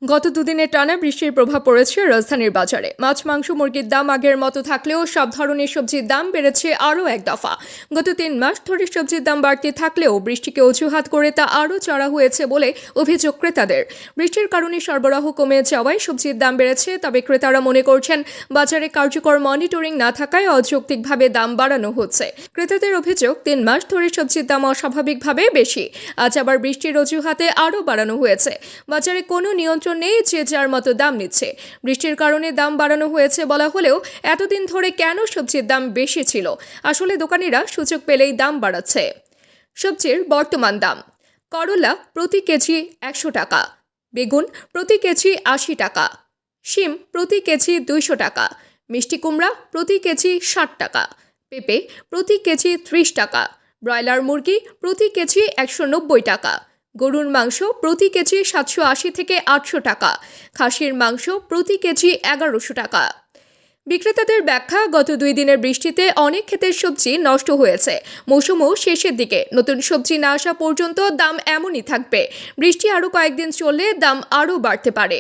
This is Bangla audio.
গত দুদিনের টানা বৃষ্টির প্রভাব পড়েছে রাজধানীর বাজারে। মাছ, মাংস, মুরগির দাম আগের মতো থাকলেও সব ধরনের সবজির দাম বেড়েছে আরও এক দফা। গত 3 মাস ধরে সবজির দাম বাড়তে থাকলেও বৃষ্টিকে অজুহাত করে তা আরও চড়া হয়েছে বলে অভিযোগ ক্রেতাদের। বৃষ্টির কারণে সরবরাহ কমে যাওয়ায় সবজির দাম বেড়েছে, তবে ক্রেতারা মনে করছেন বাজারে কার্যকর মনিটরিং না থাকায় অযৌক্তিকভাবে দাম বাড়ানো হচ্ছে। ক্রেতাদের অভিযোগ, 3 মাস ধরে সবজির দাম অস্বাভাবিকভাবে বেশি, আজ আবার বৃষ্টির অজুহাতে আরও বাড়ানো হয়েছে। বাজারে কোনো নিয়ন্ত্রণ নেই, যে যার মতো দাম নিচ্ছে। বৃষ্টির কারণে দাম বাড়ানো হয়েছে বলা হলেও এতদিন ধরে কেন সবজির দাম বেশি ছিল? আসলে দোকানিরা সুযোগ পেলেই দাম বাড়াচ্ছে। সবজির বর্তমান দাম: করলা প্রতি কেজি 100 টাকা, বেগুন প্রতি কেজি 80 টাকা, শিম প্রতি কেজি 200 টাকা, মিষ্টি কুমড়া প্রতি কেজি 60 টাকা, পেঁপে প্রতি কেজি 30 টাকা, ব্রয়লার মুরগি প্রতি কেজি 190 টাকা, গরুর মাংস প্রতি কেজি 780 থেকে 800 টাকা, খাসির মাংস প্রতি কেজি 1100 টাকা। বিক্রেতাদের ব্যাখ্যা, গত 2 দিনের বৃষ্টিতে অনেক ক্ষেতের সবজি নষ্ট হয়েছে। মৌসুমও শেষের দিকে, নতুন সবজি না আসা পর্যন্ত দাম এমনই থাকবে। বৃষ্টি আরও কয়েকদিন চললে দাম আরও বাড়তে পারে।